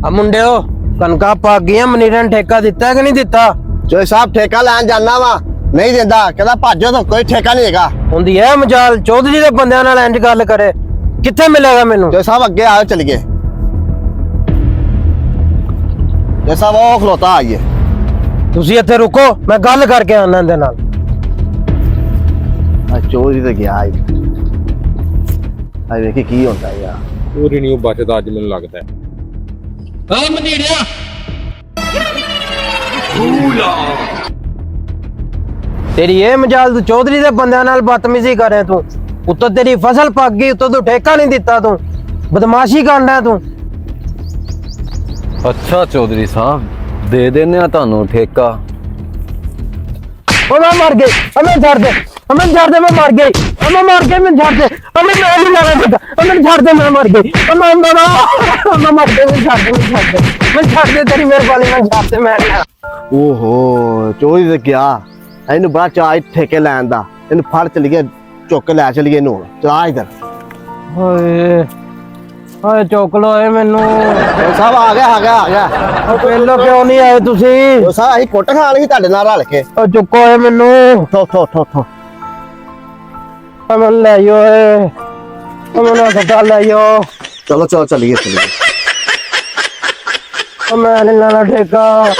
ਆ ਮੁੰਡਿਓ ਕਣਕਾਂ ਪੱਕ ਗਈਆਂ ਮਨੀਰਨ ਠੇਕਾ ਦਿੱਤਾ ਕਿ ਨਹੀਂ ਦਿੱਤਾ? ਜੋ ਸਾਹਿਬ ਠੇਕਾ ਲੈਣ ਜਾਣਾ ਵਾ ਨਹੀਂ ਦਿੰਦਾ, ਕਹਿੰਦਾ ਭਾਜੋ ਤਾਂ ਕੋਈ ਠੇਕਾ ਨਹੀਂ ਹੈਗਾ। ਹੁੰਦੀ ਐ ਮਜਾਲ ਚੌਧਰੀ ਦੇ ਬੰਦਿਆਂ ਨਾਲ ਇੰਜ ਗੱਲ ਕਰੇ, ਕਿੱਥੇ ਮਿਲੇਗਾ ਮੈਨੂੰ? ਜੋ ਸਾਹਿਬ ਅੱਗੇ ਆਓ ਚਲੀਏ। ਜੋ ਸਾਹਿਬ ਉਹ ਖਲੋਤਾ ਆਈਏ। ਤੁਸੀਂ ਇੱਥੇ ਰੁਕੋ, ਮੈਂ ਗੱਲ ਕਰਕੇ ਆਉਣਾ ਇਹਦੇ ਨਾਲ। ਆ ਚੋਰੀ ਤੇ ਗਿਆ ਆਈ ਵੇਖੀ ਕੀ ਹੁੰਦਾ ਯਾਰ। ਚੋਰੀ ਨਹੀਂ ਉਹ ਬਚਦਾ ਅੱਜ ਮੈਨੂੰ ਲੱਗਦਾ। ਹਾਂ ਮਨੀੜਿਆ ਤੇਰੀ ਇਹ ਮਜਾਲ ਤੂੰ ਚੌਧਰੀ ਦੇ ਬੰਦਿਆਂ ਨਾਲ ਬਦਤਮੀਜ਼ੀ ਕਰ ਰਿਹਾ ਤੂੰ। ਉੱਤੋਂ ਤੇਰੀ ਫਸਲ ਪੱਕ ਗਈ, ਉੱਤੋਂ ਤੂੰ ਠੇਕਾ ਨਹੀਂ ਦਿੱਤਾ, ਤੂੰ ਬਦਮਾਸ਼ੀ ਕਰਦਾ ਤੂੰ। ਅੱਛਾ ਚੌਧਰੀ ਸਾਹਿਬ ਦੇ ਦੇਨੇ ਆ ਤੁਹਾਨੂੰ ਠੇਕਾ। ਉਹ ਮੈਂ ਮਰ ਗਈ, ਮੈਂ ਛੱਡ ਦੇ, ਮੈਂ ਛੱਡ ਦੇ, ਮੈਂ ਮਰ ਗਈ, ਮੈਂ ਮਰ ਗਈ, ਮੈਂ ਛੱਡ ਦੇ, ਮੈਂ ਨਹੀਂ ਲੈਣਾ ਠੇਕਾ, ਮੈਂ ਛੱਡ ਦੇ, ਮੈਂ ਮਰ ਗਈ, ਮੈਂ ਮਰ ਗਈ, ਮੈਂ ਛੱਡ ਦੇ, ਮੈਂ ਛੱਡ ਦੇ, ਤੇਰੀ ਮਿਹਰਬਾਨੀ, ਮੈਂ ਛੱਡ ਦੇ, ਮੈਂ ਓਹੋ ਚੋਰੀ ਤੇ ਗਿਆ। ਇਹਨੂੰ ਬੜਾ ਚਾਅ ਠੇਕੇ ਲੈਣ ਦਾ, ਇਹਨੂੰ ਫੜ ਚਲੀਏ, ਚੁੱਕ ਕੇ ਲੈ ਚਲੀਏ ਇਹਨੂੰ। ਚਲਾ ਇਧਰ। ਓਏ ਓਏ ਚੁੱਕ ਲੋ ਏ ਮੈਨੂੰ। ਸਾਹਿਬ ਆ ਗਿਆ। ਉਹ ਪਹਿਲੋਂ ਕਿਉਂ ਨਹੀਂ ਆਏ ਤੁਸੀਂ? ਉਹ ਸਾਹਿਬ ਅਸੀਂ ਕੁੱਟ ਖਾਣ ਸੀ ਤੁਹਾਡੇ ਨਾਲ ਰਲ ਕੇ। ਉਹ ਚੁੱਕੋ ਏ ਮੈਨੂੰ। ਥੋ ਮੈਨੂੰ ਲੈ ਆਇਓ ਏ, ਮੈਨੂੰ ਹਸਪਤਾਲ ਲੈ ਆਇਓ। ਚਲੋ ਚਲੀਏ। ਮੈਂ ਨਹੀਂ ਲੈਣਾ ਠੇਕਾ।